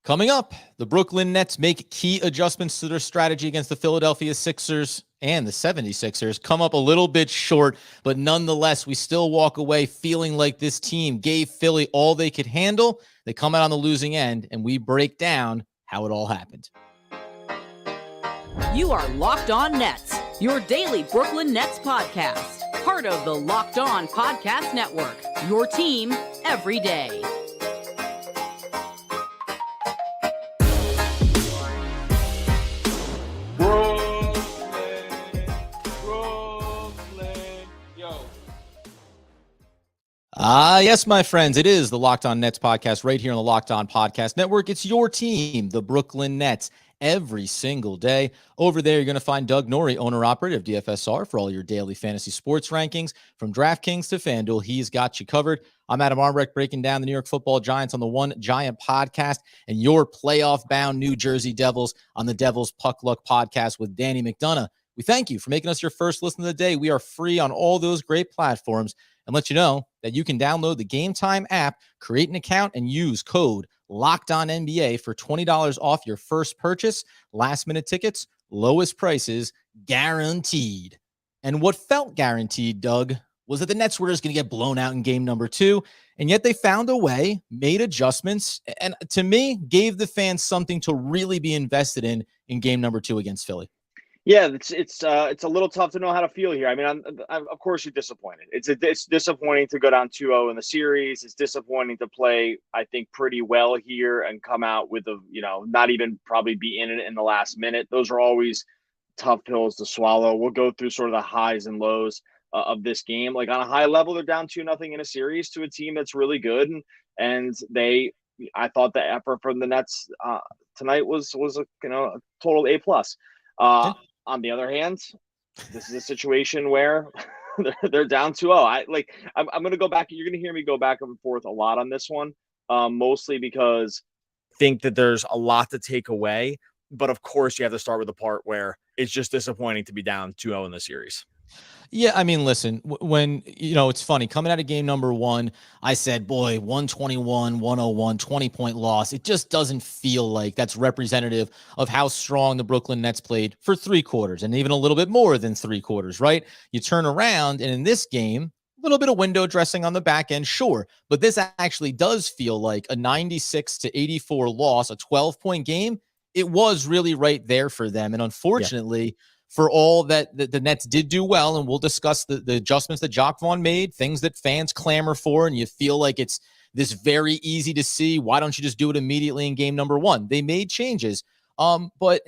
Coming up, the Brooklyn Nets make key adjustments to their strategy against the Philadelphia Sixers, and the 76ers come up a little bit short, but nonetheless, we still walk away feeling like this team gave Philly all they could handle. They come out on the losing end, and we break down how it all happened. You are Locked On Nets, your daily Brooklyn Nets podcast. Part of the Locked On Podcast Network, your team every day. Yes, my friends, it is the Locked On Nets podcast right here on the Locked On Podcast Network. It's your team, the Brooklyn Nets, every single day. Over there, you're going to find Doug Norrie, owner-operator of DFSR, for all your daily fantasy sports rankings. From DraftKings to FanDuel, he's got you covered. I'm Adam Armbrecht, breaking down the New York Football Giants on the One Giant podcast, and your playoff-bound New Jersey Devils on the Devils Puck Luck podcast with Danny McDonough. We thank you for making us your first listen of the day. We are free on all those great platforms, and let you know that you can download the Game Time app, create an account, and use code LOCKEDONNBA for $20 off your first purchase. Last-minute tickets, lowest prices, guaranteed. And what felt guaranteed, Doug, was that the Nets were just going to get blown out in game number 2, and yet they found a way, made adjustments, and to me, gave the fans something to really be invested in game number 2 against Philly. Yeah, it's a little tough to know how to feel here. I mean, of course you're disappointed. It's disappointing to go down 2-0 in the series. It's disappointing to play, I think, pretty well here and come out with not even probably be in it in the last minute. Those are always tough pills to swallow. We'll go through sort of the highs and lows of this game. Like on a high level, they're down 2-0 in a series to a team that's really good, and I thought the effort from the Nets tonight was a total A+. On the other hand, this is a situation where they're down 2-0. I'm going to go back. You're going to hear me go back and forth a lot on this one, mostly because I think that there's a lot to take away. But of course, you have to start with the part where it's just disappointing to be down 2-0 in the series. Yeah, I mean, listen, when, it's funny. Coming out of game number 1, I said, boy, 121, 101, 20-point loss. It just doesn't feel like that's representative of how strong the Brooklyn Nets played for 3 quarters, and even a little bit more than 3 quarters, right? You turn around, and in this game, a little bit of window dressing on the back end, sure. But this actually does feel like a 96-84 loss, a 12-point game. It was really right there for them. And unfortunately, for all that the Nets did do well, and we'll discuss the adjustments that Jacques Vaughn made, things that fans clamor for, and you feel like it's this very easy to see. Why don't you just do it immediately in game number 1? They made changes. But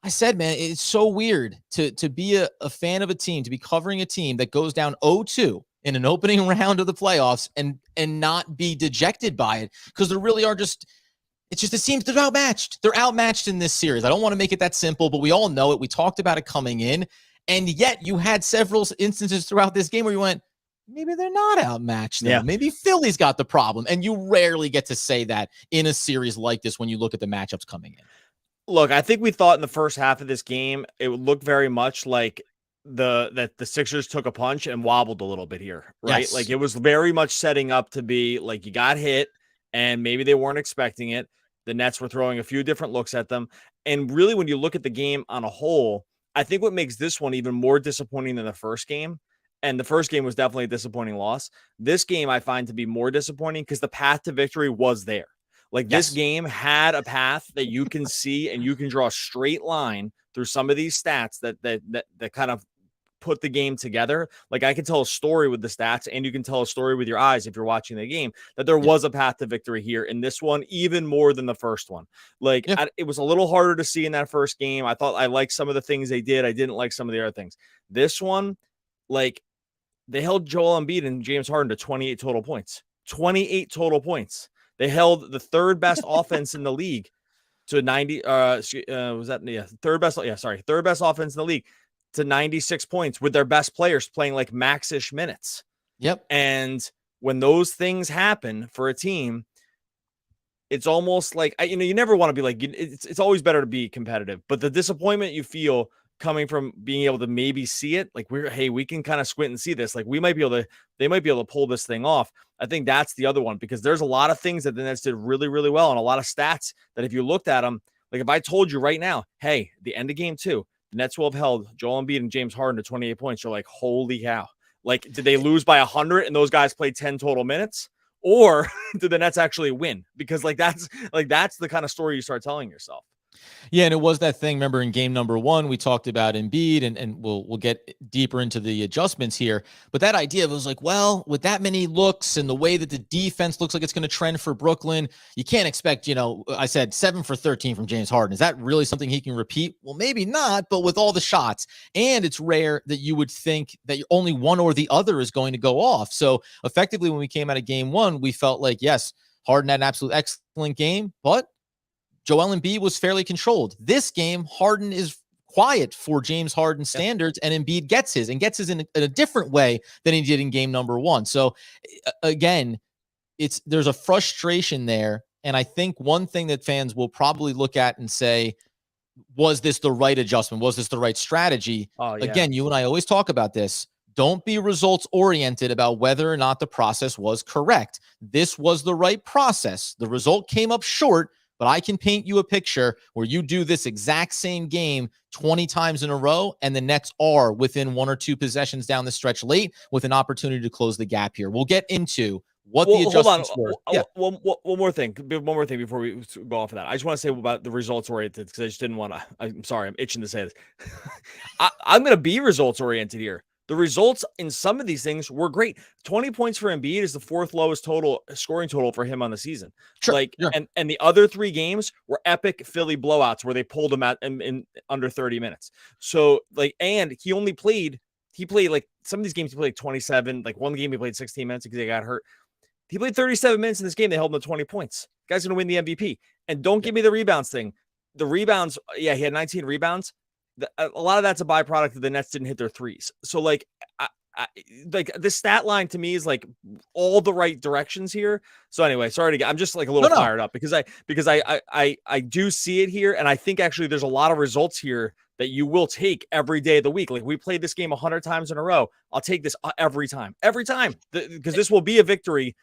I said, man, it's so weird to be a fan of a team, to be covering a team that goes down 0-2 in an opening round of the playoffs and not be dejected by it, because there really are it seems they're outmatched. They're outmatched in this series. I don't want to make it that simple, but we all know it. We talked about it coming in, and yet you had several instances throughout this game where you went, maybe they're not outmatched. Yeah. Maybe Philly's got the problem, and you rarely get to say that in a series like this when you look at the matchups coming in. Look, I think we thought in the first half of this game, it would look very much like that the Sixers took a punch and wobbled a little bit here, right? Yes. Like it was very much setting up to be like you got hit, and maybe they weren't expecting it. The Nets were throwing a few different looks at them. And really, when you look at the game on a whole, I think what makes this one even more disappointing than the first game, and the first game was definitely a disappointing loss, this game I find to be more disappointing because the path to victory was there. Like this game had a path that you can see, and you can draw a straight line through some of these stats that kind of put the game together. Like I can tell a story with the stats, and you can tell a story with your eyes if you're watching the game, that there was a path to victory here in this one, even more than the first one. Like it was a little harder to see in that first game. I thought I liked some of the things they did. I didn't like some of the other things. This one, like they held Joel Embiid and James Harden to 28 total points. 28 total points. They held the third best offense in the league to 90. Third best offense in the league to 96 points with their best players playing like max-ish minutes. Yep. And when those things happen for a team, it's almost like, you never want to be like, it's always better to be competitive, but the disappointment you feel coming from being able to maybe see it. Like we can kind of squint and see this. Like they might be able to pull this thing off. I think that's the other one, because there's a lot of things that the Nets did really, really well, and a lot of stats that if you looked at them, like if I told you right now, hey, the end of game 2, the Nets will have held Joel Embiid and James Harden to 28 points. You're like, holy cow. Like, did they lose by 100 and those guys played 10 total minutes? Or did the Nets actually win? Because that's the kind of story you start telling yourself. Yeah, and it was that thing. Remember in game number 1, we talked about Embiid, and we'll get deeper into the adjustments here. But that idea was like, well, with that many looks and the way that the defense looks like it's going to trend for Brooklyn, you can't expect, I said 7 for 13 from James Harden. Is that really something he can repeat? Well, maybe not, but with all the shots, and it's rare that you would think that only one or the other is going to go off. So effectively, when we came out of game 1, we felt like, yes, Harden had an absolute excellent game, but Joel Embiid was fairly controlled. This game, Harden is quiet for James Harden standards, and Embiid gets his in a different way than he did in game number 1. So again, there's a frustration there. And I think one thing that fans will probably look at and say, was this the right adjustment? Was this the right strategy? Oh, yeah. Again, you and I always talk about this. Don't be results oriented about whether or not the process was correct. This was the right process. The result came up short, but I can paint you a picture where you do this exact same game 20 times in a row, and the Nets are within 1 or 2 possessions down the stretch late with an opportunity to close the gap here. We'll get into what the adjustments were. Yeah. One more thing before we go off of that. I just want to say about the results oriented, because I just didn't want to. I'm sorry, I'm itching to say this. I'm going to be results oriented here. The results in some of these things were great. 20 points for Embiid is the 4th lowest scoring total for him on the season. Sure. And the other 3 games were epic Philly blowouts where they pulled him out in under 30 minutes. So and he played like some of these games he played 27, like one game he played 16 minutes because he got hurt. He played 37 minutes in this game. They held him to 20 points. The guy's going to win the MVP. And don't give me the rebounds thing. The rebounds, yeah, he had 19 rebounds. A lot of that's a byproduct of the Nets didn't hit their threes. So like the stat line to me is like all the right directions here. So anyway, sorry I'm just like a little fired up because I do see it here. And I think actually there's a lot of results here that you will take every day of the week. Like we played this game 100 times in a row. I'll take this every time, because this will be a victory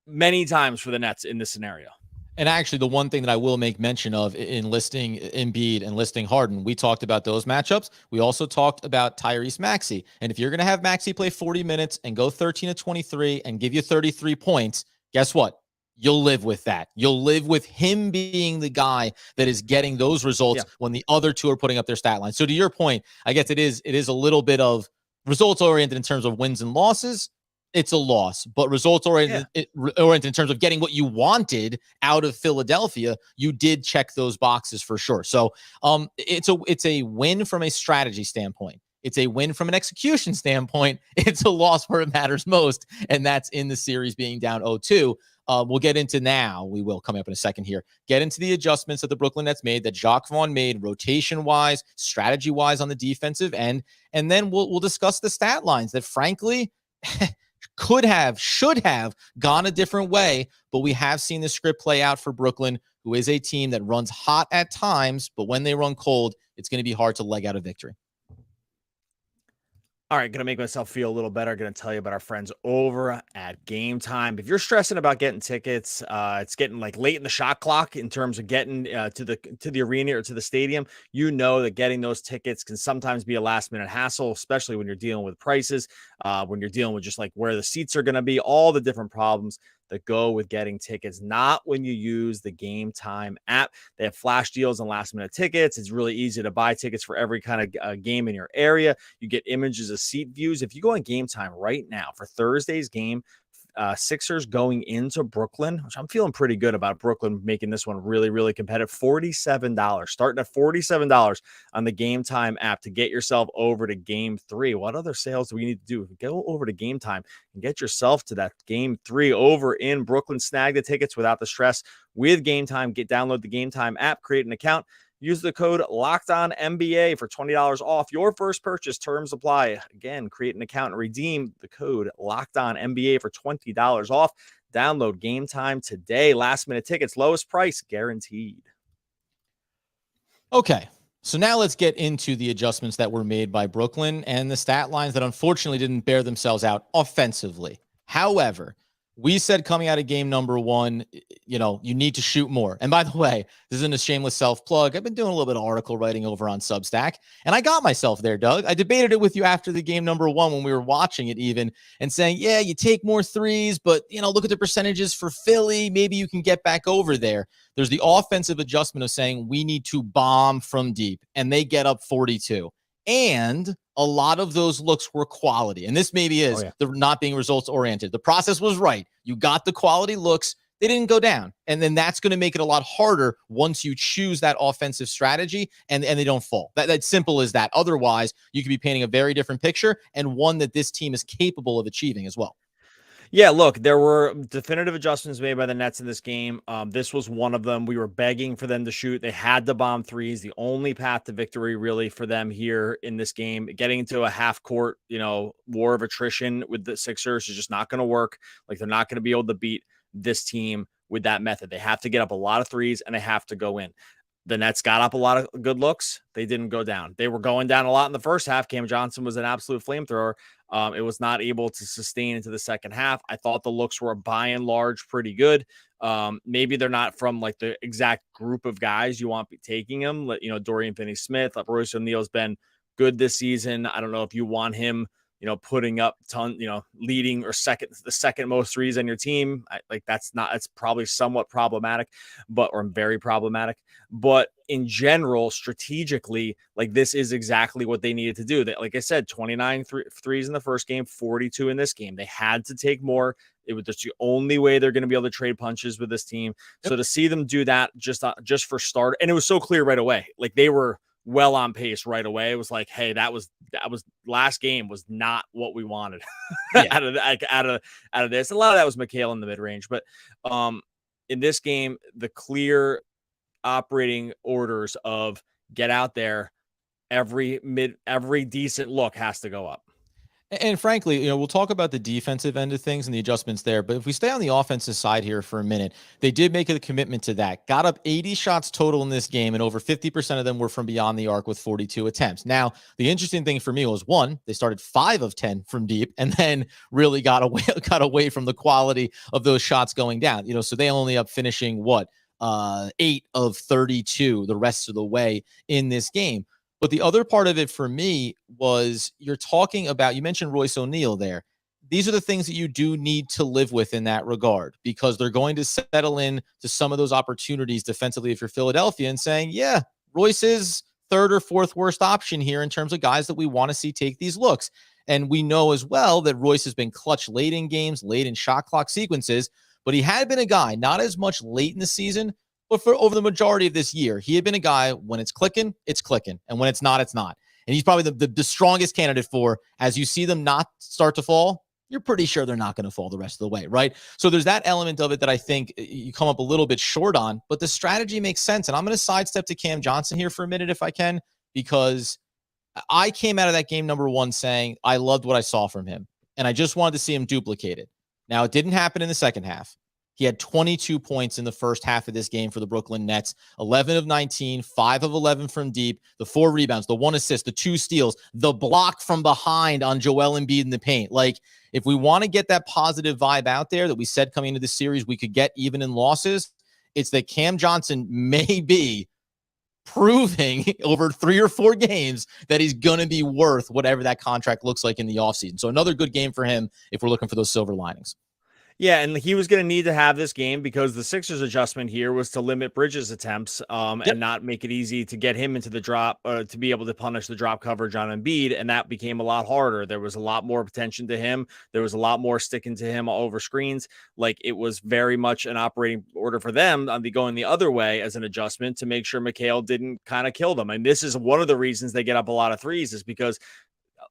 many times for the Nets in this scenario. And actually, the one thing that I will make mention of in listing Embiid and listing Harden, we talked about those matchups. We also talked about Tyrese Maxey. And if you're going to have Maxey play 40 minutes and go 13 to 23 and give you 33 points, guess what? You'll live with that. You'll live with him being the guy that is getting those results when the other 2 are putting up their stat line. So to your point, I guess it is a little bit of results oriented in terms of wins and losses. It's a loss, but results oriented in terms of getting what you wanted out of Philadelphia, you did check those boxes for sure. So it's a win from a strategy standpoint. It's a win from an execution standpoint. It's a loss where it matters most, and that's in the series being down 0-2. We'll get into now. We will come up in a second here. Get into the adjustments that the Brooklyn Nets made, that Jacques Vaughn made, rotation-wise, strategy-wise on the defensive end, and then we'll discuss the stat lines that, frankly, should have gone a different way, but we have seen the script play out for Brooklyn, who is a team that runs hot at times, but when they run cold, it's going to be hard to leg out a victory. All right, going to make myself feel a little better. Going to tell you about our friends over at Game Time. If you're stressing about getting tickets, it's getting like late in the shot clock in terms of getting to the arena or to the stadium. You know that getting those tickets can sometimes be a last minute hassle, especially when you're dealing with prices, when you're dealing with just like where the seats are going to be, all the different problems that go with getting tickets. Not when you use the Game Time app. They have flash deals and last minute tickets. It's really easy to buy tickets for every kind of game in your area. You get images of seat views. If you go on Game Time right now for Thursday's game, Sixers going into Brooklyn, which I'm feeling pretty good about Brooklyn making this one really, really competitive. $47, starting at $47 on the Game Time app to get yourself over to Game 3. What other sales do we need to do? Go over to Game Time and get yourself to that Game 3 over in Brooklyn. Snag the tickets without the stress with Game Time. Download the Game Time app, create an account. Use the code LOCKEDONNBA for $20 off your first purchase. Terms apply. Again, create an account and redeem the code LOCKEDONNBA for $20 off. Download Game Time today. Last minute tickets, lowest price guaranteed. Okay. So now let's get into the adjustments that were made by Brooklyn and the stat lines that unfortunately didn't bear themselves out offensively. However, we said coming out of game number one, you need to shoot more. And by the way, this isn't a shameless self-plug. I've been doing a little bit of article writing over on Substack, and I got myself there, Doug. I debated it with you after the game number one when we were watching it even, and saying, yeah, you take more threes, but, look at the percentages for Philly. Maybe you can get back over there. There's the offensive adjustment of saying we need to bomb from deep, and they get up 42. And a lot of those looks were quality. And this maybe is the not being results oriented. The process was right. You got the quality looks. They didn't go down. And then that's going to make it a lot harder once you choose that offensive strategy and they don't fall. That's simple as that. Otherwise, you could be painting a very different picture and one that this team is capable of achieving as well. Yeah, look, there were definitive adjustments made by the Nets in this game. This was one of them. We were begging for them to shoot. They had to bomb threes. The only path to victory really for them here in this game, getting into a half court, war of attrition with the Sixers is just not going to work. Like, they're not going to be able to beat this team with that method. They have to get up a lot of threes and they have to go in. The Nets got up a lot of good looks. They didn't go down. They were going down a lot in the first half. Cam Johnson was an absolute flamethrower. It was not able to sustain into the second half. I thought the looks were by and large pretty good. Maybe they're not from like the exact group of guys you want taking them. Dorian Finney-Smith, Royce O'Neal's been good this season. I don't know if you want him, putting up leading or the second most threes on your team. That's probably somewhat problematic, or very problematic. But in general, strategically, this is exactly what they needed to do. Like I said, 29 threes in the first game, 42 in this game. They had to take more. It was just the only way they're going to be able to trade punches with this team. Yep. So to see them do that just for start, and it was so clear right away. Like, they were well on pace right away. It was like, hey, that was last game was not what we wanted out of this. A lot of that was Mikal in the mid range, but in this game, the clear operating orders of get out there, every decent look has to go up. And frankly, we'll talk about the defensive end of things and the adjustments there. But if we stay on the offensive side here for a minute, they did make a commitment to that. Got up 80 shots total in this game, and over 50% of them were from beyond the arc with 42 attempts. Now, the interesting thing for me was, one, they started 5 of 10 from deep, and then really got away from the quality of those shots going down. So they only up finishing 8 of 32 the rest of the way in this game. But the other part of it for me was you mentioned Royce O'Neal there. These are the things that you do need to live with in that regard, because they're going to settle in to some of those opportunities defensively if you're Philadelphia and saying, yeah, Royce is third or fourth worst option here in terms of guys that we want to see take these looks. And we know as well that Royce has been clutch late in games, late in shot clock sequences, but he had been a guy, not as much late in the season, but for over the majority of this year, he had been a guy when it's clicking. And when it's not, it's not. And he's probably the strongest candidate for, as you see them not start to fall, you're pretty sure they're not going to fall the rest of the way, right? So there's that element of it that I think you come up a little bit short on, but the strategy makes sense. And I'm going to sidestep to Cam Johnson here for a minute if I can, because I came out of that game number one saying I loved what I saw from him, and I just wanted to see him duplicated. Now, it didn't happen in the second half. He had 22 points in the first half of this game for the Brooklyn Nets, 11 of 19, 5 of 11 from deep, the 4 rebounds, the 1 assist, the 2 steals, the block from behind on Joel Embiid in the paint. Like, if we want to get that positive vibe out there that we said coming into the series we could get even in losses, it's that Cam Johnson may be proving over 3 or 4 games that he's going to be worth whatever that contract looks like in the offseason. So another good game for him if we're looking for those silver linings. Yeah, and he was going to need to have this game because the Sixers adjustment here was to limit Bridges' attempts and not make it easy to get him into the drop, to be able to punish the drop coverage on Embiid, and that became a lot harder. There was a lot more attention to him. There was a lot more sticking to him over screens. Like, it was very much an operating order for them on going the other way as an adjustment to make sure Mikal didn't kind of kill them. And this is one of the reasons they get up a lot of threes, is because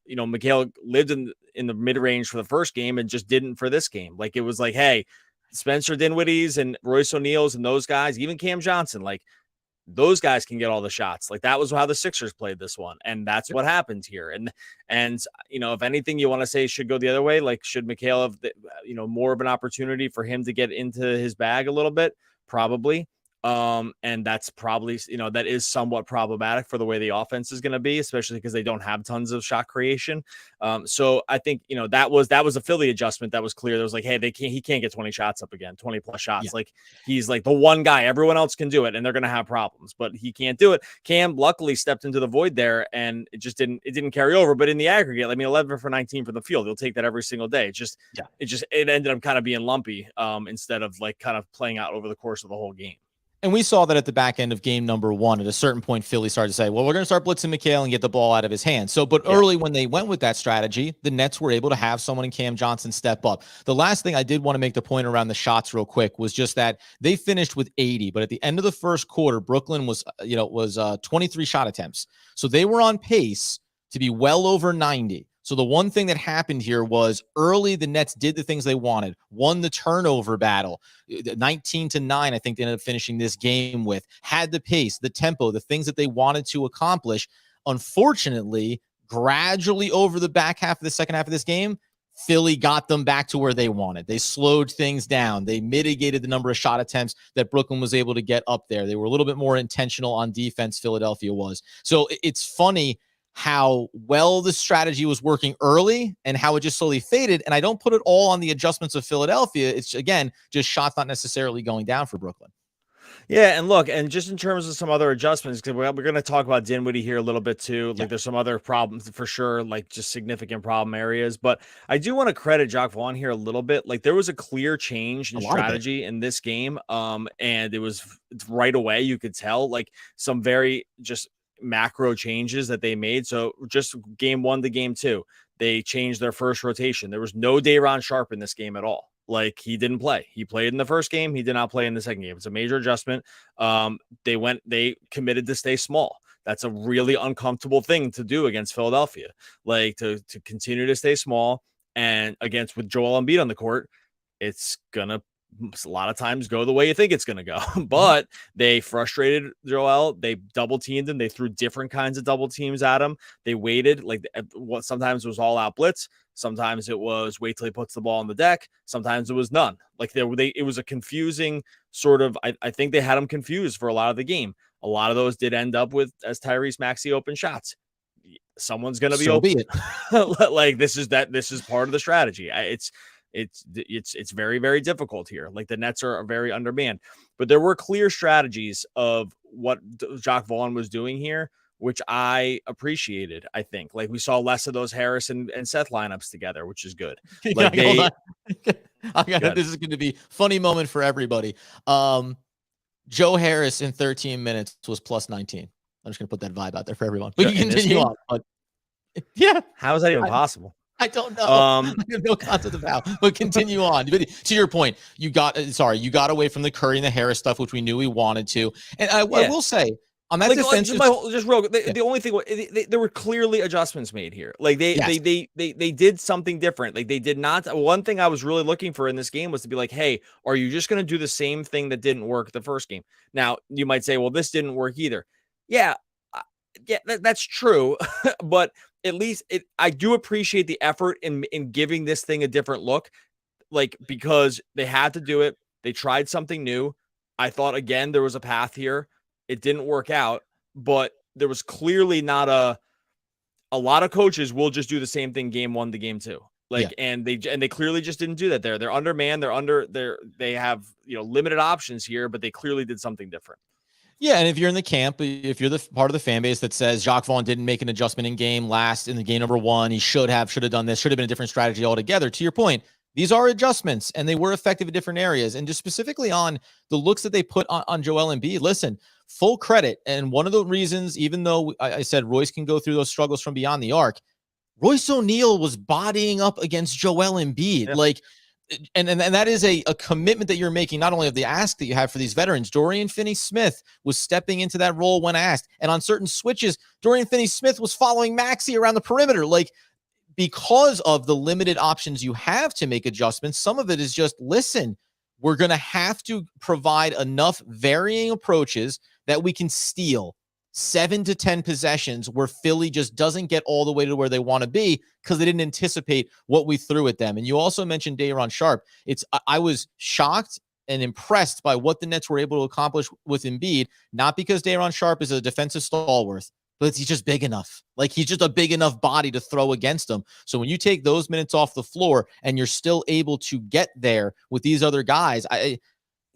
Mikal lived in the mid-range for the first game and just didn't for this game. Like, it was like, hey, Spencer Dinwiddie's and Royce O'Neal's and those guys, even Cam Johnson, like, those guys can get all the shots. Like, that was how the Sixers played this one. And that's what happened here. And if anything you want to say should go the other way, like, should Mikal have, more of an opportunity for him to get into his bag a little bit? Probably. And that's probably, that is somewhat problematic for the way the offense is going to be, especially because they don't have tons of shot creation. So I think, that was a Philly adjustment. That was clear. That was like, hey, he can't get 20 shots up again, 20 plus shots. Yeah. Like he's like the one guy, everyone else can do it and they're going to have problems, but he can't do it. Cam luckily stepped into the void there and it didn't carry over, but in the aggregate, 11 for 19 from the field, he'll take that every single day. It ended up kind of being lumpy instead of like kind of playing out over the course of the whole game. And we saw that at the back end of game number 1. At a certain point, Philly started to say, well, we're going to start blitzing McHale and get the ball out of his hands. But early when they went with that strategy, the Nets were able to have someone in Cam Johnson step up. The last thing I did want to make the point around the shots real quick was just that they finished with 80. But at the end of the first quarter, Brooklyn was 23 shot attempts. So they were on pace to be well over 90. So the one thing that happened here was early the Nets did the things they wanted, won the turnover battle, 19-9, I think they ended up finishing this game with, had the pace, the tempo, the things that they wanted to accomplish. Unfortunately, gradually over the back half of the second half of this game, Philly got them back to where they wanted. They slowed things down. They mitigated the number of shot attempts that Brooklyn was able to get up there. They were a little bit more intentional on defense, Philadelphia was. So it's funny how well the strategy was working early and how it just slowly faded. And I don't put it all on the adjustments of Philadelphia. It's, again, just shots not necessarily going down for Brooklyn. Yeah, and look, and just in terms of some other adjustments, because we're going to talk about Dinwiddie here a little bit too. Like there's some other problems for sure, like just significant problem areas. But I do want to credit Jacques Vaughn here a little bit. Like there was a clear change in strategy in this game. And it was right away, you could tell like some very just macro changes that they made. So just game 1 to game 2, they changed their first rotation. There was no Day'Ron Sharpe in this game at all. Like he didn't play. He played in the first game. He did not play in the second game. It's a major adjustment. They committed to stay small. That's a really uncomfortable thing to do against Philadelphia, like to continue to stay small. And against with Joel Embiid on the court, it's gonna a lot of times go the way you think it's going to go, but they frustrated Joel. They double teamed him. They threw different kinds of double teams at him. They waited like what sometimes it was all out blitz. Sometimes it was wait till he puts the ball on the deck. Sometimes it was none. Like it was a confusing sort of, I think they had him confused for a lot of the game. A lot of those did end up with as Tyrese Maxey open shots. Someone's going to be open. Like this is part of the strategy. It's very, very difficult here. Like the Nets are very undermanned, but there were clear strategies of what Jacques Vaughn was doing here, which I appreciated. I think like we saw less of those Harris and Seth lineups together, which is good. Like this is going to be funny moment for everybody. Joe Harris in 13 minutes was plus 19. I'm just going to put that vibe out there for everyone. We can continue on. But yeah. How is that even possible? I don't know. I have no concept of how, but continue on. But to your point, you got away from the Curry and the Harris stuff, which we knew we wanted to. And I will say on that defensive, the only thing there were clearly adjustments made here. Like they did something different. Like they did not. One thing I was really looking for in this game was to be like, hey, are you just going to do the same thing that didn't work the first game? Now you might say, well, this didn't work either. Yeah, that's true, but at least I do appreciate the effort in giving this thing a different look, like because they had to do it. They tried something new. I thought, again, there was a path here. It didn't work out, but there was clearly not a lot of coaches will just do the same thing game 1 to game 2. And they clearly just didn't do that there. They're undermanned. They have, limited options here, but they clearly did something different. Yeah, and if you're in the camp, if you're the part of the fan base that says Jacques Vaughn didn't make an adjustment in game number 1, he should have done this, should have been a different strategy altogether. To your point, these are adjustments, and they were effective in different areas. And just specifically on the looks that they put on Joel Embiid, listen, full credit. And one of the reasons, even though I said Royce can go through those struggles from beyond the arc, Royce O'Neal was bodying up against Joel Embiid. Yeah. And that is a commitment that you're making, not only of the ask that you have for these veterans. Dorian Finney-Smith was stepping into that role when asked. And on certain switches, Dorian Finney-Smith was following Maxey around the perimeter. Because of the limited options you have to make adjustments, some of it is just, listen, we're going to have to provide enough varying approaches that we can steal 7 to 10 possessions where Philly just doesn't get all the way to where they want to be because they didn't anticipate what we threw at them. And you also mentioned Day'Ron Sharpe. I was shocked and impressed by what the Nets were able to accomplish with Embiid, not because Daron Sharp is a defensive stalwart, but he's just big enough. Like, he's just a big enough body to throw against them. So when you take those minutes off the floor and you're still able to get there with these other guys,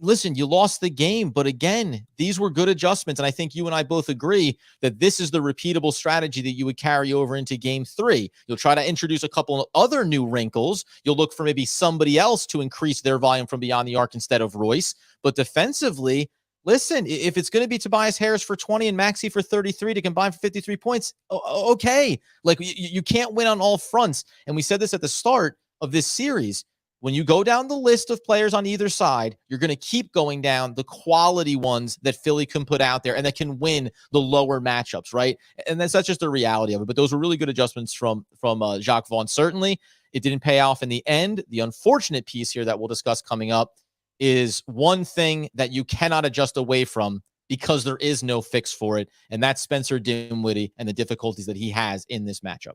listen, you lost the game, but again, these were good adjustments. And I think you and I both agree that this is the repeatable strategy that you would carry over into game 3. You'll try to introduce a couple of other new wrinkles. You'll look for maybe somebody else to increase their volume from beyond the arc instead of Royce. But defensively, listen, if it's going to be Tobias Harris for 20 and Maxey for 33 to combine for 53 points, okay. Like, you can't win on all fronts. And we said this at the start of this series. When you go down the list of players on either side, you're going to keep going down the quality ones that Philly can put out there and that can win the lower matchups, right? And that's just the reality of it. But those were really good adjustments from Jacques Vaughn. Certainly, it didn't pay off in the end. The unfortunate piece here that we'll discuss coming up is one thing that you cannot adjust away from because there is no fix for it, and that's Spencer Dinwiddie and the difficulties that he has in this matchup.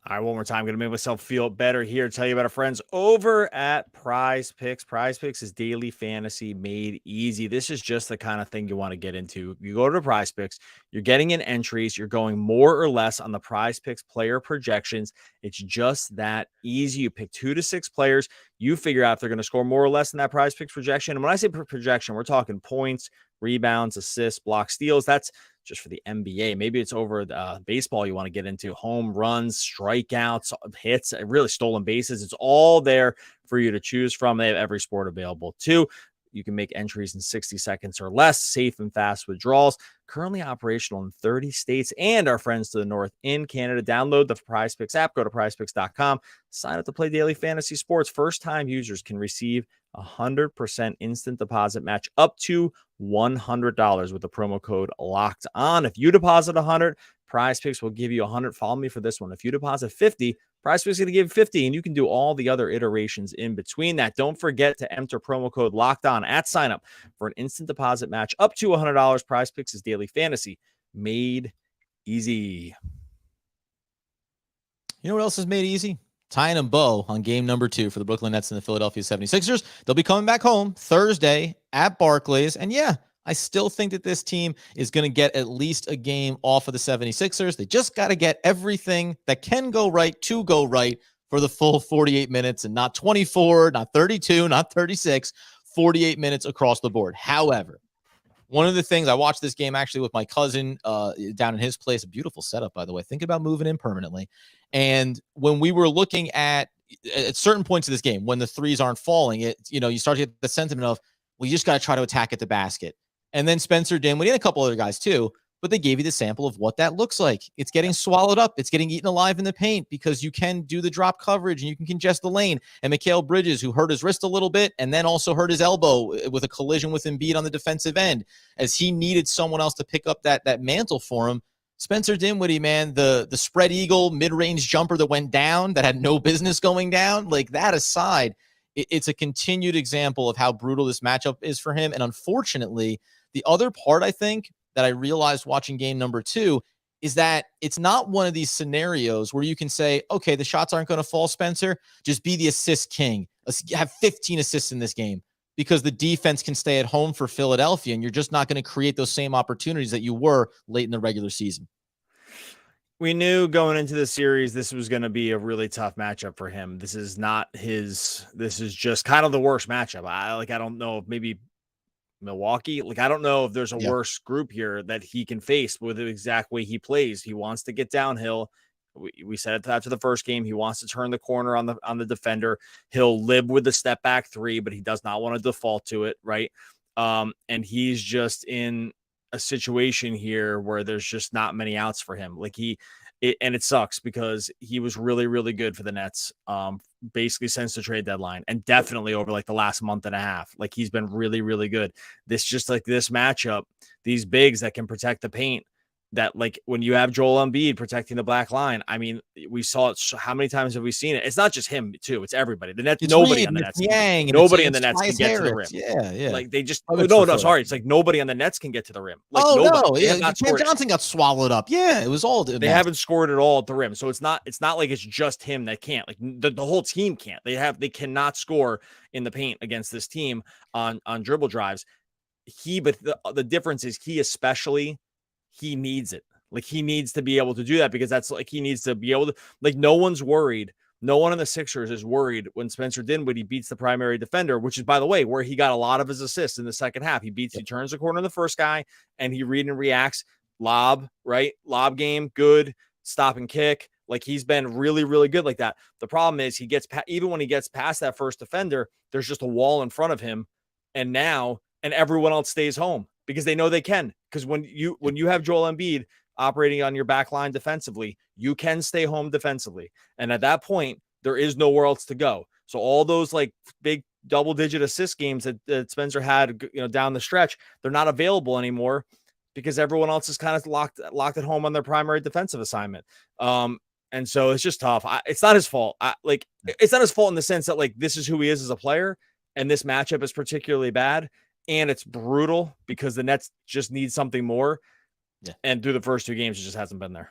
All right, one more time. I'm going to make myself feel better here. Tell you about our friends over at Prize Picks. Prize Picks is daily fantasy made easy. This is just the kind of thing you want to get into. You go to Prize Picks, you're getting in entries, you're going more or less on the Prize Picks player projections. It's just that easy. You pick 2 to 6 players. You figure out if they're going to score more or less than that Prize Picks projection. And when I say projection, we're talking points, rebounds, assists, blocks, steals. That's just for the NBA. Maybe it's over baseball you want to get into. Home runs, strikeouts, hits, really stolen bases. It's all there for you to choose from. They have every sport available too. You can make entries in 60 seconds or less, safe and fast withdrawals. Currently operational in 30 states and our friends to the north in Canada. Download the Prize Picks app. Go to prizepicks.com. Sign up to play daily fantasy sports. First-time users can receive 100% instant deposit match up to $100 with the promo code locked on. If you deposit 100, Prize Picks will give you 100. Follow me for this one. If you deposit 50, Prize Picks is going to give 50, and you can do all the other iterations in between that. Don't forget to enter promo code locked on at sign up for an instant deposit match up to $100. Prize Picks is daily fantasy made easy. You know what else is made easy? Tying a bow on game number 2 for the Brooklyn Nets and the Philadelphia 76ers. They'll be coming back home Thursday at Barclays. And yeah, I still think that this team is going to get at least a game off of the 76ers. They just got to get everything that can go right to go right for the full 48 minutes and not 24, not 32, not 36, 48 minutes across the board. However, one of the things, I watched this game actually with my cousin down in his place. A beautiful setup, by the way. Think about moving in permanently. And when we were looking at certain points of this game, when the threes aren't falling, you start to get the sentiment of, well, you just got to try to attack at the basket. And then Spencer Dinwiddie and a couple other guys too, but they gave you the sample of what that looks like. It's getting swallowed up. It's getting eaten alive in the paint because you can do the drop coverage and you can congest the lane. And Mikal Bridges, who hurt his wrist a little bit and then also hurt his elbow with a collision with Embiid on the defensive end, as he needed someone else to pick up that mantle for him. Spencer Dinwiddie, man, the spread eagle mid-range jumper that went down that had no business going down, like that aside, it's a continued example of how brutal this matchup is for him. And unfortunately, the other part I think that I realized watching game number 2 is that it's not one of these scenarios where you can say, okay, the shots aren't going to fall, Spencer. Just be the assist king. Have 15 assists in this game because the defense can stay at home for Philadelphia, and you're just not going to create those same opportunities that you were late in the regular season. We knew going into the series, this was going to be a really tough matchup for him. This is just kind of the worst matchup. I don't know if maybe Milwaukee, I don't know if there's a worse group here that he can face with the exact way he plays. He wants to get downhill. We said it after the first game. He wants to turn the corner on the defender. He'll live with the step back 3, but he does not want to default to it. Right. And he's just in a situation here where there's just not many outs for him. And it sucks because he was really, really good for the Nets, basically since the trade deadline, and definitely over the last month and a half. He's been really, really good. This matchup, these bigs that can protect the paint, that like when you have Joel Embiid protecting the black line, I mean, we saw it. How many times have we seen it? It's not just him too. It's everybody. The Nets, It's nobody Reed on the and Nets, it's Yang and nobody on it's the Nets can Tobias get to the Harris. rim. Yeah, yeah. Like they just, Oh, no, sorry. It's like nobody on the Nets can get to the rim. Like nobody. They have not Cam scored. Johnson got swallowed up. Yeah, it was all. They haven't scored at all at the rim. So it's not like it's just him that can't. Like the whole team can't. They cannot score in the paint against this team on dribble drives. But the difference is he needs it. Like he needs to be able to do that because that's like he needs to be able to, like, no one's worried. No one in the Sixers is worried when Spencer Dinwiddie beats the primary defender, which is, by the way, where he got a lot of his assists in the second half. He turns the corner in the first guy and he read and reacts. Lob, right? Lob game, good. Stop and kick. Like he's been really, really good like that. The problem is even when he gets past that first defender, there's just a wall in front of him. And everyone else stays home because they know they can. Because when you have Joel Embiid operating on your back line defensively, you can stay home defensively. And at that point, there is nowhere else to go. So all those like big double-digit assist games that Spencer had, down the stretch, they're not available anymore because everyone else is kind of locked at home on their primary defensive assignment. And so it's just tough. It's not his fault. It's not his fault in the sense that like this is who he is as a player, and this matchup is particularly bad, and it's brutal because the Nets just need something more. Yeah. And through the first two games, it just hasn't been there.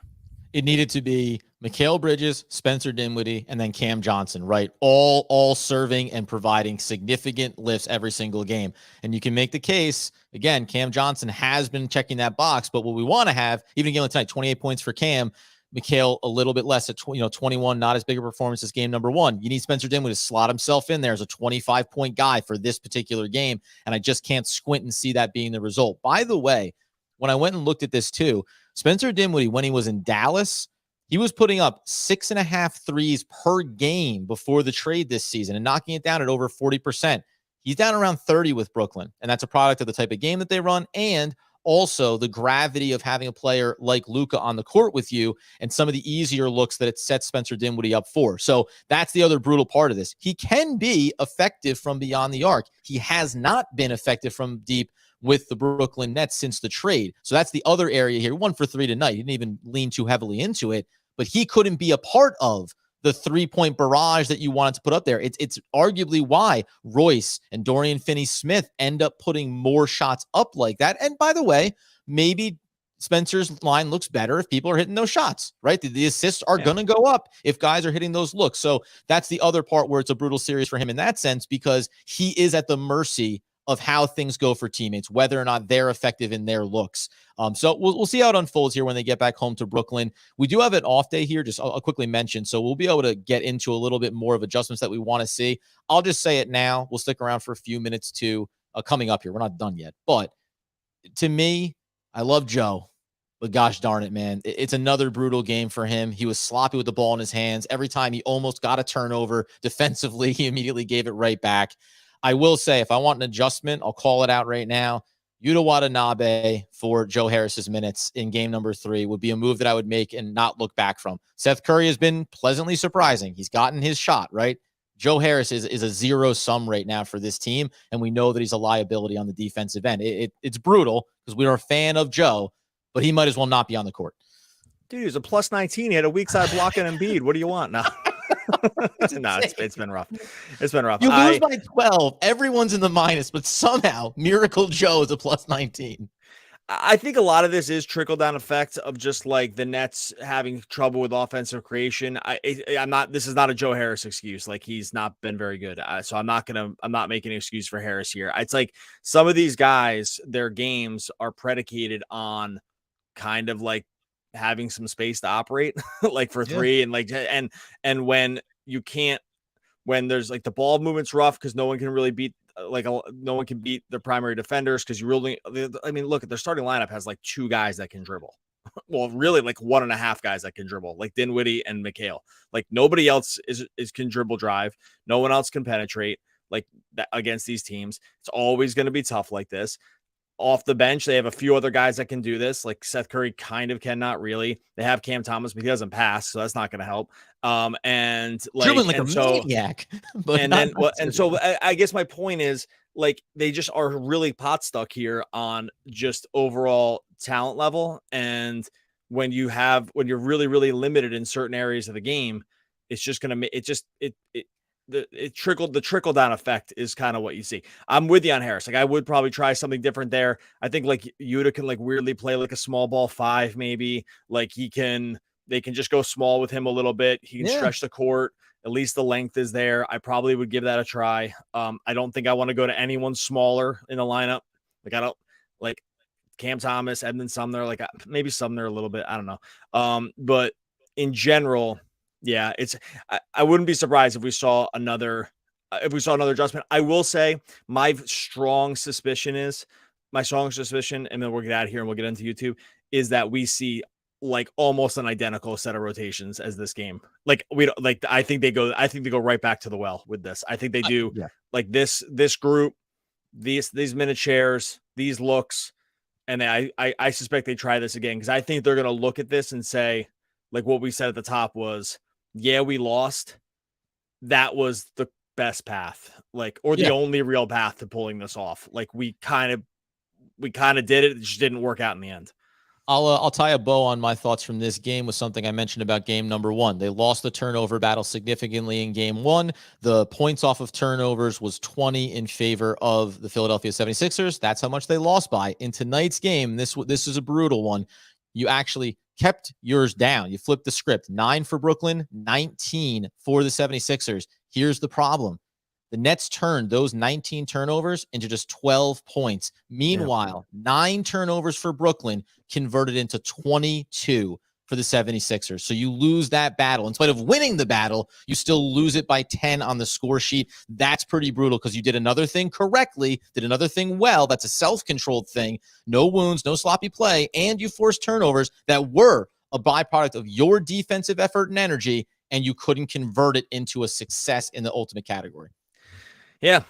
It needed to be Mikal Bridges, Spencer Dinwiddie, and then Cam Johnson, right? All serving and providing significant lifts every single game. And you can make the case, again, Cam Johnson has been checking that box, but what we want to have, even again tonight, 28 points for Cam, Mikal a little bit less at 21, not as big a performance as game number one. You need Spencer Dinwiddie to slot himself in there as a 25-point guy for this particular game, and I just can't squint and see that being the result. By the way, when I went and looked at this too, Spencer Dinwiddie, when he was in Dallas, he was putting up 6.5 threes per game before the trade this season and knocking it down at over 40%. He's down around 30 with Brooklyn, and that's a product of the type of game that they run and also the gravity of having a player like Luka on the court with you and some of the easier looks that it sets Spencer Dinwiddie up for. So that's the other brutal part of this. He can be effective from beyond the arc. He has not been effective from deep with the Brooklyn Nets since the trade. So that's the other area here. 1 for 3 tonight. He didn't even lean too heavily into it, but he couldn't be a part of the 3-point barrage that you wanted to put up there. It's arguably why Royce and Dorian Finney-Smith end up putting more shots up like that. And by the way, maybe Spencer's line looks better if people are hitting those shots, right? The assists are going to go up if guys are hitting those looks. So that's the other part where it's a brutal series for him in that sense, because he is at the mercy of how things go for teammates, whether or not they're effective in their looks. So we'll see how it unfolds here when they get back home to Brooklyn. We do have an off day here, just I'll quickly mention, so we'll be able to get into a little bit more of adjustments that we want to see. I'll just say it now. We'll stick around for a few minutes too, coming up here. We're not done yet. But to me, I love Joe, but gosh darn it, man. It's another brutal game for him. He was sloppy with the ball in his hands. Every time he almost got a turnover defensively, he immediately gave it right back. I will say, if I want an adjustment, I'll call it out right now. Yuta Watanabe for Joe Harris's minutes in game number 3 would be a move that I would make and not look back from. Seth Curry has been pleasantly surprising. He's gotten his shot, right? Joe Harris is a zero sum right now for this team, and we know that he's a liability on the defensive end. It's brutal because we are a fan of Joe, but he might as well not be on the court. Dude, he's a plus 19. He had a weak side blocking Embiid. What do you want now? It's been rough. It's been rough. You lose by 12. Everyone's in the minus, but somehow Miracle Joe is a plus 19. I think a lot of this is trickle-down effect of just like the Nets having trouble with offensive creation. This is not a Joe Harris excuse. Like he's not been very good. So I'm not making an excuse for Harris here. It's like some of these guys, their games are predicated on kind of like having some space to operate like for 3 and like, and when you can't, when there's like the ball movement's rough because no one can really beat, no one can beat their primary defenders because you really, I mean, look, their starting lineup has like 2 guys that can dribble. Well, really like 1.5 guys that can dribble, like Dinwiddie and Mikal. Like nobody else is can dribble drive. No one else can penetrate like that against these teams. It's always going to be tough like this. Off the bench, they have a few other guys that can do this. Like Seth Curry kind of cannot really. They have Cam Thomas, but he doesn't pass, so that's not going to help. And like, dribbling like and a so, maniac. But and then, well, and so I guess my point is, like they just are really pot stuck here on just overall talent level. And when you're really, really limited in certain areas of the game, it's just going to make the trickle down effect is kind of what you see. I'm with you on Harris. Like I would probably try something different there. I think like Yuta can like weirdly play like a small ball 5, maybe like they can just go small with him a little bit. He can stretch the court. At least the length is there. I probably would give that a try. I don't think I want to go to anyone smaller in the lineup. Like I don't like Cam Thomas, Edmund Sumner, like maybe Sumner a little bit. I don't know. But in general, yeah, I wouldn't be surprised if we saw another adjustment. I will say my strong suspicion, and then we'll get out of here and we'll get into YouTube, is that we see like almost an identical set of rotations as this game. Like we don't like, I think they go right back to the well with this. I think they do like this group, these minute shares, these looks. And I suspect they try this again. Cause I think they're going to look at this and say, like what we said at the top was, yeah, we lost. That was the best path, like, or the only real path to pulling this off. Like we kind of did it. It just didn't work out in the end. I'll tie a bow on my thoughts from this game with something I mentioned about game number 1. They lost the turnover battle significantly in game 1. The points off of turnovers was 20 in favor of the Philadelphia 76ers. That's how much they lost by. In tonight's game, this is a brutal one. You actually kept yours down. You flipped the script. 9 for Brooklyn, 19 for the 76ers. Here's the problem. The Nets turned those 19 turnovers into just 12 points. Meanwhile, 9 turnovers for Brooklyn converted into 22 for the 76ers. So you lose that battle. In spite of winning the battle, you still lose it by 10 on the score sheet. That's pretty brutal because you did another thing correctly, did another thing well. That's a self-controlled thing. No wounds, no sloppy play, and you forced turnovers that were a byproduct of your defensive effort and energy, and you couldn't convert it into a success in the ultimate category. Yeah.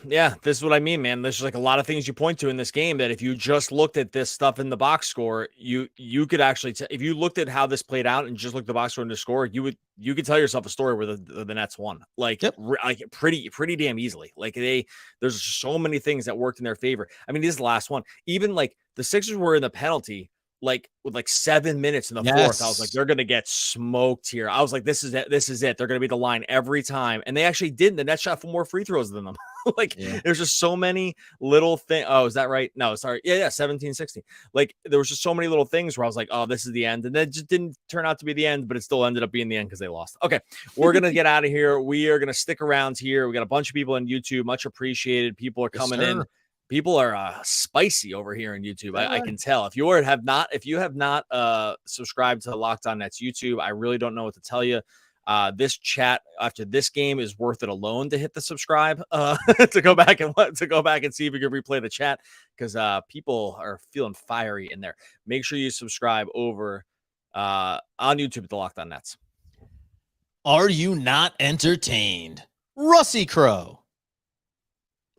This is what I mean, man. There's like a lot of things you point to in this game that if you just looked at this stuff in the box score, you could actually, if you looked at how this played out and just looked at the box score and the score, you could tell yourself a story where the Nets won, like, like pretty damn easily. Like there's so many things that worked in their favor. I mean, this is the last one. Even like the Sixers were in the penalty, like with like 7 minutes in the fourth. I was like, they're going to get smoked here. I was like, this is it. They're going to be the line every time. And they actually didn't. The Nets shot 4 more free throws than them. Like there's just so many little things. Oh, is that right? No, sorry. Yeah. 17-16. Like there was just so many little things where I was like, oh, this is the end. And that just didn't turn out to be the end, but it still ended up being the end because they lost. Okay. We're going to get out of here. We are going to stick around here. We got a bunch of people on YouTube. Much appreciated. People are coming in. People are spicy over here on YouTube. I can tell. If you have not subscribed to Locked On Nets YouTube, I really don't know what to tell you. This chat after this game is worth it alone to hit the subscribe to go back and see if you can replay the chat because people are feeling fiery in there. Make sure you subscribe over on YouTube at the Locked On Nets. Are you not entertained? Russie Crow.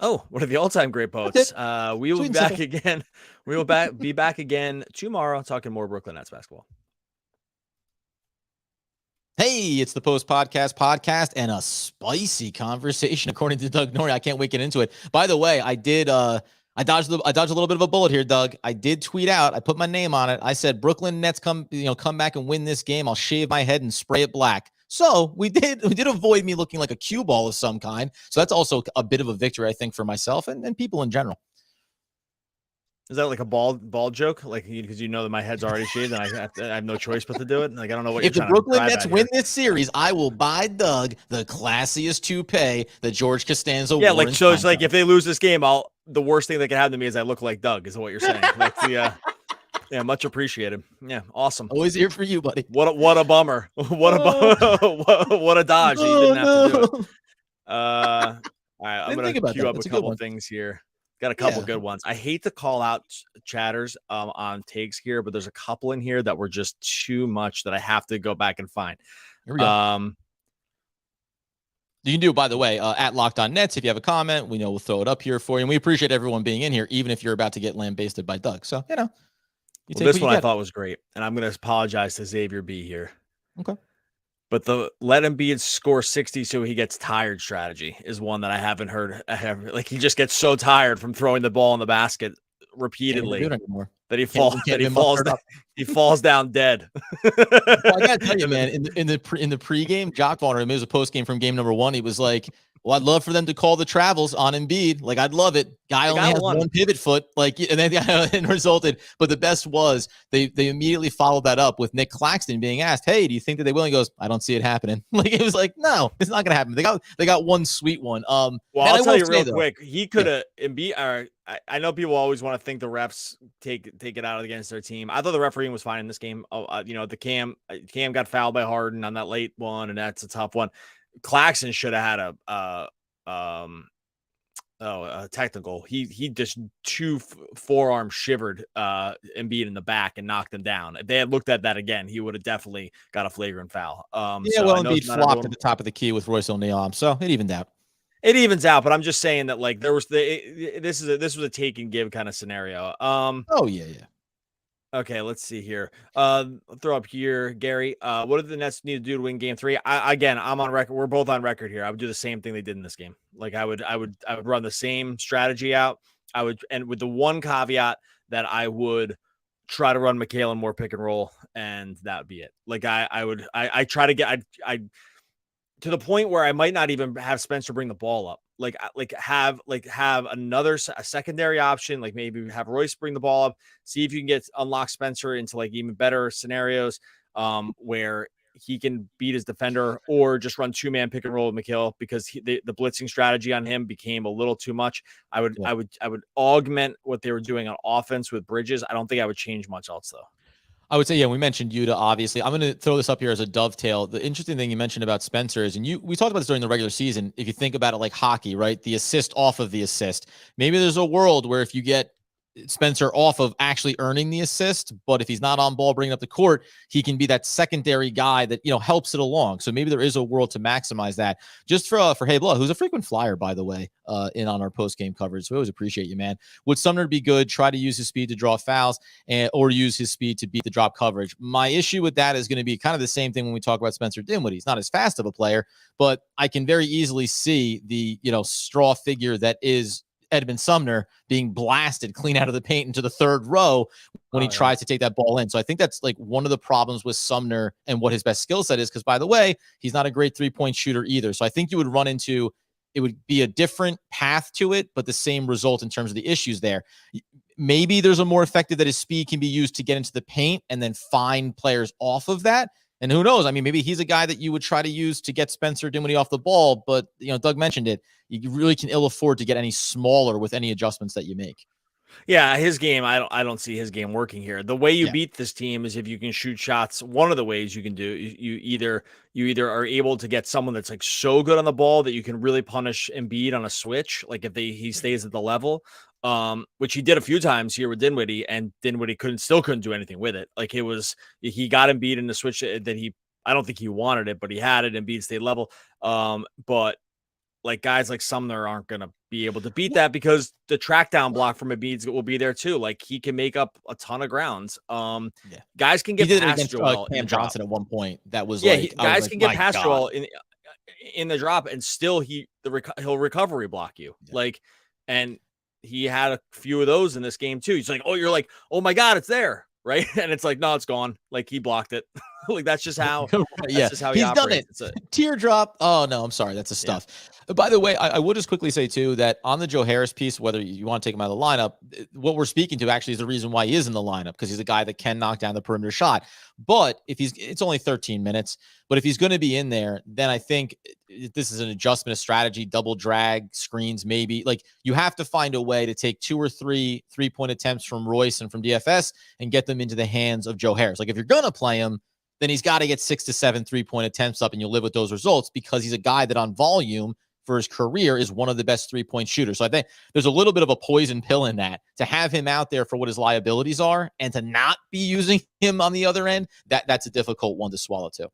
Oh, one of the all-time great posts. We will be back again. We will be back again tomorrow talking more Brooklyn Nets basketball. Hey, it's the Post Podcast and a spicy conversation according to Doug Norrie. I can't wait to get into it. By the way, I dodged a little bit of a bullet here, Doug. I did tweet out. I put my name on it. I said Brooklyn Nets come back and win this game. I'll shave my head and spray it black. So we did avoid me looking like a cue ball of some kind. So that's also a bit of a victory, I think, for myself and people in general. Is that like a bald joke? Like because you know that my head's already shaved and I have no choice but to do it. Like I don't know what. If the Brooklyn Nets win this series, I will buy Doug the classiest toupee that George Costanza. Yeah, like so. It's like if they lose this game, the worst thing that can happen to me is I look like Doug. Is what you're saying? Like the. Yeah, much appreciated. Yeah, awesome. Always here for you, buddy. What a bummer. What a dodge. You didn't have to do it. All right, I'm gonna queue up a couple things here. Got a couple good ones. I hate to call out chatters on takes here, but there's a couple in here that were just too much that I have to go back and find. Here we go. You can do, by the way, at Locked On Nets. If you have a comment, we'll throw it up here for you. And we appreciate everyone being in here, even if you're about to get lambasted by Doug. So, this one I thought was great. And I'm going to apologize to Xavier B here. Okay. But the let Embiid score 60 so he gets tired strategy is one that I haven't heard. Like he just gets so tired from throwing the ball in the basket Can't even do repeatedly it anymore. that he Can't even muster it up. he falls down dead. Well, I gotta tell you, man, in the pregame, Jock Bonner, it was a postgame from game number 1. He was like, "Well, I'd love for them to call the travels on Embiid. Like, I'd love it. Guy only has one pivot foot. Like, and then it resulted. But the best was they immediately followed that up with Nick Claxton being asked, "Hey, do you think that they will?" He goes, "I don't see it happening." Like, it was like, no, it's not gonna happen. They got one sweet one. Well, I'll tell you real quick. He could have Embiid. I know people always want to think the refs take it out against their team. I thought the refereeing was fine in this game. The Cam got fouled by Harden on that late one, and that's a tough one. Claxton should have had a technical. He just two forearm shivered Embiid in the back and knocked him down. If they had looked at that again, he would have definitely got a flagrant foul. Embiid flopped at the top of the key with Royce O'Neal, so it evened out. It evens out, but I'm just saying that like there was this was a take and give kind of scenario. Oh yeah. Okay, let's see here. I'll throw up here, Gary. What do the Nets need to do to win Game 3? I'm on record. We're both on record here. I would do the same thing they did in this game. Like I would run the same strategy out. And with the one caveat that I would try to run McHale more pick and roll, and that would be it. Like I try to get to the point where I might not even have Spencer bring the ball up. Have another a secondary option, like maybe have Royce bring the ball up, see if you can unlock Spencer into like even better scenarios where he can beat his defender, or just run 2-man pick and roll with McHale because the blitzing strategy on him became a little too much. I would augment what they were doing on offense with Bridges. I don't think I would change much else though. I would say, yeah, we mentioned Yuta, obviously. I'm going to throw this up here as a dovetail. The interesting thing you mentioned about Spencer is, and we talked about this during the regular season, if you think about it like hockey, right? The assist off of the assist. Maybe there's a world where if you get Spencer off of actually earning the assist, but if he's not on ball bringing up the court, he can be that secondary guy that helps it along. So maybe there is a world to maximize that. Just for Hey Blood, who's a frequent flyer, by the way, in on our post game coverage. So we always appreciate you, man. Would Sumner be good? Try to use his speed to draw fouls or use his speed to beat the drop coverage. My issue with that is going to be kind of the same thing when we talk about Spencer Dinwiddie. He's not as fast of a player, but I can very easily see the straw figure that is Edmund Sumner being blasted clean out of the paint into the third row when he tries to take that ball in. So I think that's like one of the problems with Sumner and what his best skill set is, because by the way, he's not a great 3-point shooter either. So I think you would run into, it would be a different path to it, but the same result in terms of the issues there. Maybe there's a more effective that his speed can be used to get into the paint and then find players off of that. And who knows? I mean, maybe he's a guy that you would try to use to get Spencer Dinwiddie off the ball. But, Doug mentioned it. You really can ill afford to get any smaller with any adjustments that you make. Yeah, his game, I don't see his game working here. The way you beat this team is if you can shoot shots. One of the ways you can do, you either are able to get someone that's like so good on the ball that you can really punish Embiid on a switch, like if he stays at the level, which he did a few times here with Dinwiddie, and Dinwiddie still couldn't do anything with it. Like he got Embiid in the switch that I don't think he wanted it, but he had it. Embiid stayed level. But like guys like Sumner aren't going to be able to beat that because the track down block from Embiid will be there too. Like he can make up a ton of grounds. Guys can get past Joel Cam Johnson at one point. That was guys can get past Joel in the drop, and still he'll recovery block you. And he had a few of those in this game too. He's like, you're like, oh my God, it's there. Right. And it's like, no, it's gone. Like he blocked it. Like that's just how, just how he's done it. Teardrop. Oh no, I'm sorry. That's the stuff. By the way, I will just quickly say too, that on the Joe Harris piece, whether you want to take him out of the lineup, what we're speaking to actually is the reason why he is in the lineup, because he's a guy that can knock down the perimeter shot. But it's only 13 minutes, but if he's going to be in there, then I think this is an adjustment of strategy, double drag screens, maybe. Like you have to find a way to take 2 or 3 3-point attempts from Royce and from DFS and get them into the hands of Joe Harris. Like if you're going to play him, then he's got to get 6 to 7 3-point attempts up, and you'll live with those results because he's a guy that on volume for his career is one of the best 3-point shooters. So I think there's a little bit of a poison pill in that, to have him out there for what his liabilities are and to not be using him on the other end. That's a difficult one to swallow too.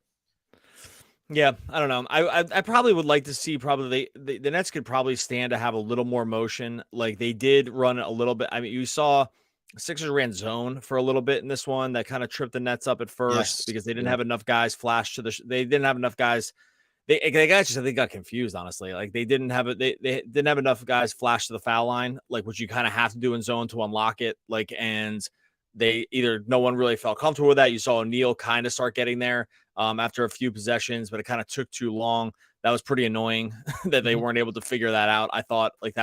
Yeah, I don't know. I probably would like to see the Nets could probably stand to have a little more motion. Like they did run a little bit. I mean, you saw Sixers ran zone for a little bit in this one. That kind of tripped the Nets up at first because they didn't have enough guys flash to they didn't have enough guys. They actually, I think, got confused, honestly. Like they didn't have they didn't have enough guys flash to the foul line, like what you kind of have to do in zone to unlock it. Like, and no one really felt comfortable with that. You saw O'Neal kind of start getting there after a few possessions, but it kind of took too long. That was pretty annoying that they weren't able to figure that out. I thought like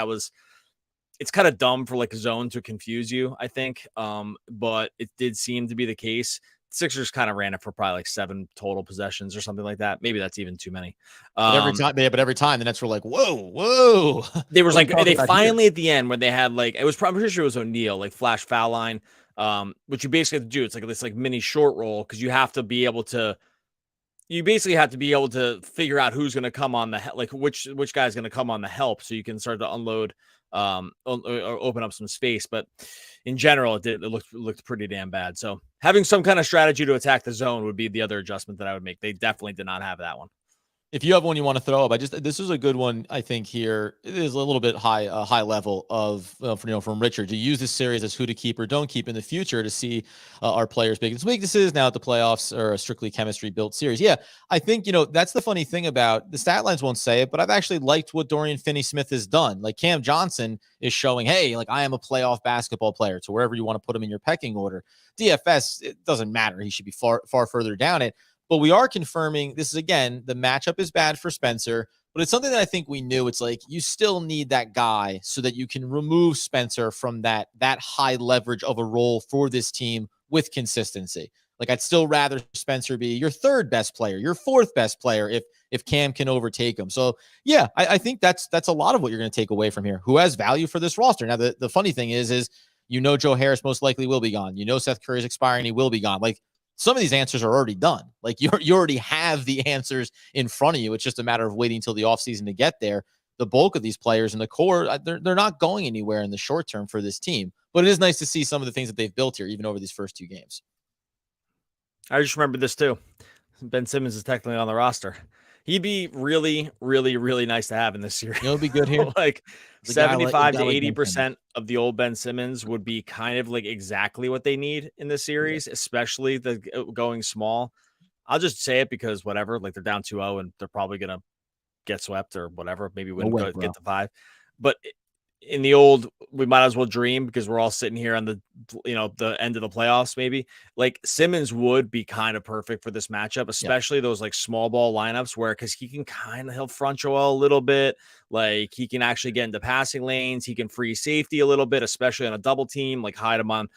it's kind of dumb for like a zone to confuse you, I think. But it did seem to be the case. Sixers kind of ran it for probably like 7 total possessions or something like that. Maybe that's even too many. But every time the Nets were like, whoa. They was like, they finally at the end when they had like, I'm pretty sure it was O'Neal, like flash foul line, which you basically have to do. It's like this like mini short roll because you have to be able to, you basically have to be able to figure out who's going to come on which guy's going to come on the help so you can start to unload or open up some space. But in general, it looked pretty damn bad. So having some kind of strategy to attack the zone would be the other adjustment that I would make. They definitely did not have that one. If you have one you want to throw up, this is a good one. I think here it is a little bit high level of from Richard to use this series as who to keep or don't keep in the future to see our players' biggest weaknesses. Now that the playoffs are a strictly chemistry built series, yeah, I think that's the funny thing about the stat lines won't say it, but I've actually liked what Dorian Finney-Smith has done. Like Cam Johnson is showing, hey, like I am a playoff basketball player. So wherever you want to put him in your pecking order, DFS it doesn't matter. He should be far further down it. But we are confirming this is, again, the matchup is bad for Spencer, but it's something that I think we knew. It's like you still need that guy so that you can remove Spencer from that high leverage of a role for this team with consistency. Like I'd still rather Spencer be your 3rd best player, your 4th best player if Cam can overtake him. So yeah, I think that's a lot of what you're going to take away from here. Who has value for this roster? Now the funny thing is Joe Harris most likely will be gone. Seth Curry's expiring, he will be gone. Like some of these answers are already done. Like you already have the answers in front of you. It's just a matter of waiting until the offseason to get there. The bulk of these players in the core, they're not going anywhere in the short term for this team. But it is nice to see some of the things that they've built here, even over these first 2 games. I just remembered this too. Ben Simmons is technically on the roster. He'd be really, really, really nice to have in this series. He'll be good here. Like 75 to 80% of the old Ben Simmons would be kind of like exactly what they need in this series, especially the going small. I'll just say it because whatever, like they're down 2-0 and they're probably going to get swept or whatever. Maybe we wouldn't get to 5. But in the old, we might as well dream because we're all sitting here on the end of the playoffs. Maybe like Simmons would be kind of perfect for this matchup, especially those like small ball lineups where, cause he'll front Joel a little bit. Like he can actually get into passing lanes. He can free safety a little bit, especially on a double team, like hide him on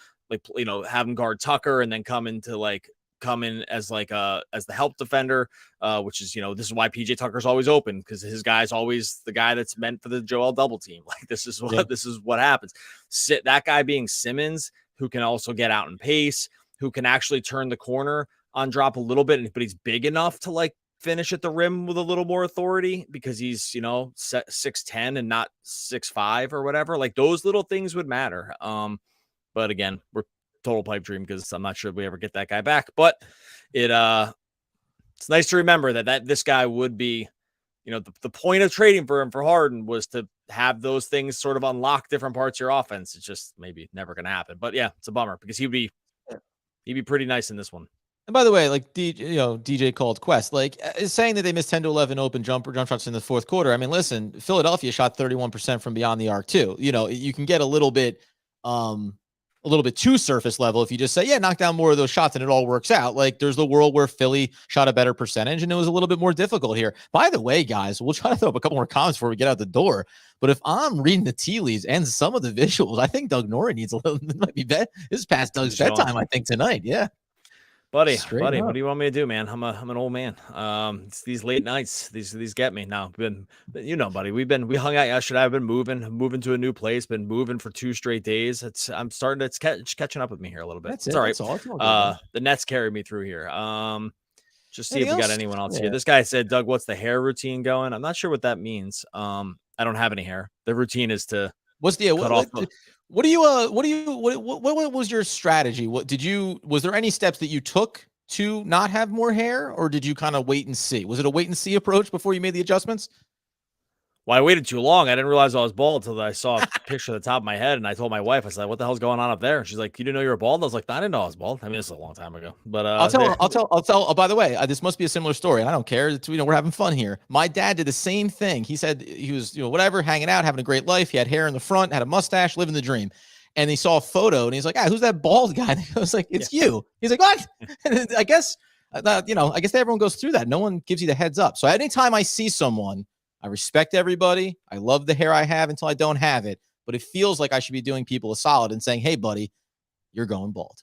have him guard Tucker and then come in as as the help defender, which is, this is why PJ Tucker's always open because his guy's always the guy that's meant for the Joel double team. Like this is what happens. That guy being Simmons, who can also get out in pace, who can actually turn the corner on drop a little bit, but he's big enough to like finish at the rim with a little more authority because he's, 6'10" and not 6'5" or whatever. Like those little things would matter. But again, we're total pipe dream because I'm not sure if we ever get that guy back, but it's nice to remember that this guy would be, the point of trading for him for Harden was to have those things sort of unlock different parts of your offense. It's just maybe never going to happen, but yeah, it's a bummer because he'd be pretty nice in this one. And by the way, like DJ called Quest, like is saying that they missed 10 to 11 open jump shots in the 4th quarter. I mean, listen, Philadelphia shot 31% from beyond the arc too. You can get a little bit too surface level if you just say, yeah, knock down more of those shots and it all works out. Like there's the world where Philly shot a better percentage and it was a little bit more difficult here. By the way, guys, we'll try to throw up a couple more comments before we get out the door. But if I'm reading the tea leaves and some of the visuals, I think Doug Norrie needs a little, might be this past Doug's bedtime, I think tonight. Yeah. Buddy, what do you want me to do, man? I'm an old man. It's these late nights, these get me now. Buddy, we hung out yesterday. I've been moving to a new place, been moving for 2 straight days. It's catching up with me here a little bit. It's all right. That's all the Nets carried me through here. Just see if we got anyone else here. This guy said, Doug, what's the hair routine going? I'm not sure what that means. I don't have any hair. The routine is to What was your strategy? Was there any steps that you took to not have more hair, or did you kind of wait and see? Was it a wait and see approach before you made the adjustments? Well, I waited too long. I didn't realize I was bald until I saw a picture at the top of my head, and I told my wife, I said, "What the hell's going on up there?" And she's like, "You didn't know you were bald?" I was like, "I didn't know I was bald." I mean, this is a long time ago, but I'll tell. Oh, by the way, this must be a similar story. I don't care. It's, we're having fun here. My dad did the same thing. He said he was, whatever, hanging out, having a great life. He had hair in the front, had a mustache, living the dream. And he saw a photo, and he's like, "Who's that bald guy?" And I was like, "It's you." He's like, "What?" And I guess, I guess everyone goes through that. No one gives you the heads up. So anytime I see someone, I respect everybody. I love the hair I have until I don't have it. But it feels like I should be doing people a solid and saying, "Hey, buddy, you're going bald."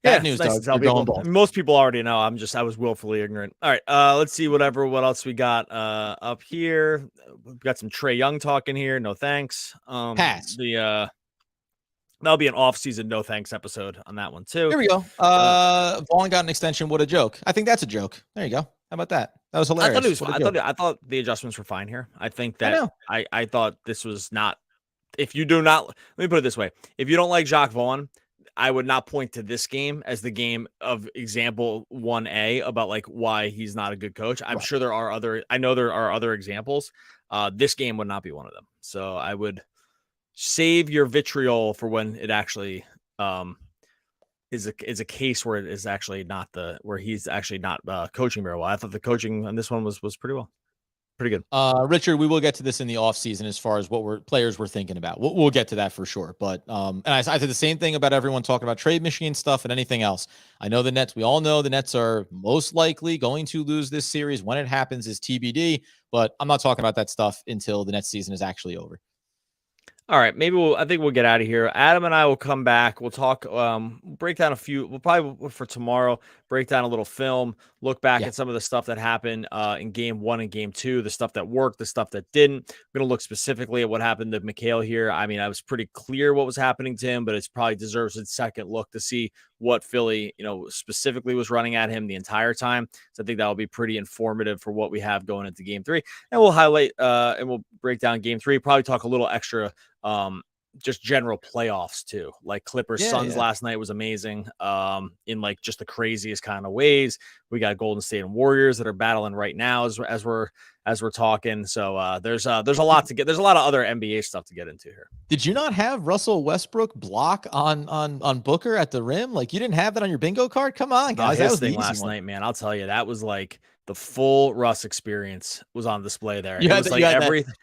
Bad news, nice Doug. You're going bald. Most people already know. I was willfully ignorant. All right. Let's see what else we got up here. We've got some Trae Young talking here. No thanks. Pass. That'll be an off-season no thanks episode on that one too. Here we go. Vaughn got an extension. What a joke. I think that's a joke. There you go. How about that? That was hilarious. I thought it was fine. I thought the adjustments were fine here. I think that I thought this was not. If you do not, let me put it this way: if you don't like Jacques Vaughn, I would not point to this game as the game of example 1A about like why he's not a good coach. I'm sure there are other. I know there are other examples. This game would not be one of them. So I would save your vitriol for when it actually is a case where it is actually not where he's actually not coaching very well. I thought the coaching on this one was pretty well. Pretty good. Richard, we will get to this in the offseason as far as what players were thinking about. We'll get to that for sure. But and I said the same thing about everyone talking about trade machine stuff and anything else. I know the Nets, we all know the Nets are most likely going to lose this series. When it happens is TBD, but I'm not talking about that stuff until the Nets season is actually over. All right, I think we'll get out of here. Adam and I will come back. We'll talk, break down we'll probably for tomorrow, break down a little film, look back at some of the stuff that happened in game 1 and game 2, the stuff that worked, the stuff that didn't. We're going to look specifically at what happened to Mikal here. I mean, I was pretty clear what was happening to him, but it probably deserves a second look to see what Philly, specifically was running at him the entire time. So I think that'll be pretty informative for what we have going into game 3. And we'll highlight and we'll break down game 3, probably talk a little extra just general playoffs too, like Clippers Suns last night was amazing in like just the craziest kind of ways. We got Golden State and Warriors that are battling right now as we're talking. So there's a lot to get. There's a lot of other NBA stuff to get into here. Did you not have Russell Westbrook block on Booker at the rim? Like you didn't have that on your bingo card? Come on, guys. That was the last night, man. I'll tell you, that was like the full Russ experience was on display there. It was like everything.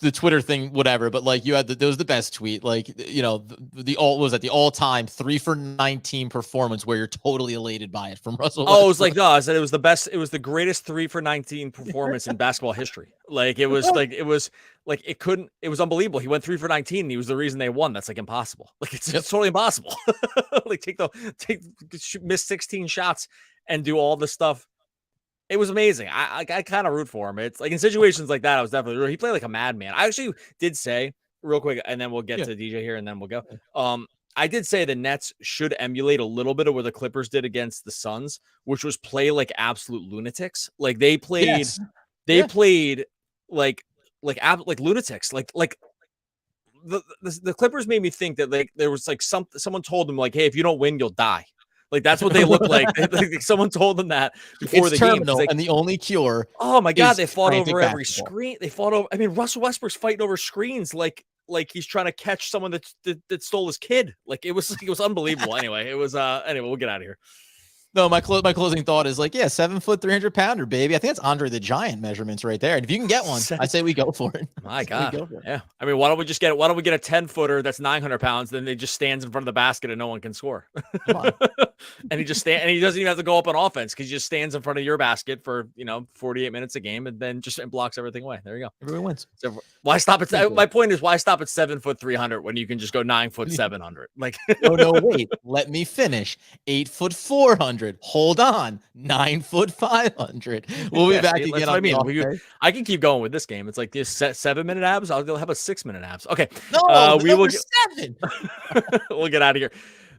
The Twitter thing, whatever, but like you had there was the best tweet, like the all-time 3 for 19 performance where you're totally elated by it from Russell Westbrook. Oh, it was like no, I said it was the best. It was the greatest 3 for 19 performance in basketball history. Like it was it was unbelievable. He went 3 for 19 and he was the reason they won. That's like impossible. Like it's totally impossible. Like miss 16 shots and do all this stuff. It was amazing. I kind of root for him. It's like in situations like that, I was definitely he played like a madman. I actually did say real quick, and then we'll get to DJ here, and then we'll go. I did say the Nets should emulate a little bit of what the Clippers did against the Suns, which was play like absolute lunatics. Like they played, played like lunatics. Like the Clippers made me think that like there was like someone told them like, hey, if you don't win, you'll die. Like that's what they look like. Like someone told them that before the game. And the only cure. Oh my God, they fought over every screen. They fought over. I mean, Russell Westbrook's fighting over screens like he's trying to catch someone that stole his kid. Like it was unbelievable. Anyway, we'll get out of here. No, my closing thought is like, 7 foot, 300 pounder, baby. I think that's Andre the Giant measurements right there. And if you can get one, I say we go for it. My God. Yeah. I mean, why don't we get a 10 footer that's 900 pounds? Then they just stands in front of the basket and no one can score. Come on. And he doesn't even have to go up on offense because he just stands in front of your basket for, 48 minutes a game and then just blocks everything away. There you go. Everyone wins. So why stop at my point is why stop at 7 foot 300 when you can just go 9 foot 700? Like, no, wait, let me finish. 8 foot 400. Hold on, 9 foot 500. We'll be back again. I mean, I can keep going with this game. It's like this 7-minute abs. I'll have a 6-minute abs. Okay, we will 7. We'll get out of here.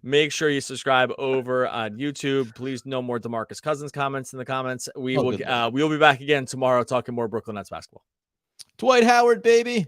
Make sure you subscribe over on YouTube. Please, no more DeMarcus Cousins comments in the comments. We will be back again tomorrow talking more Brooklyn Nets basketball. Dwight Howard, baby.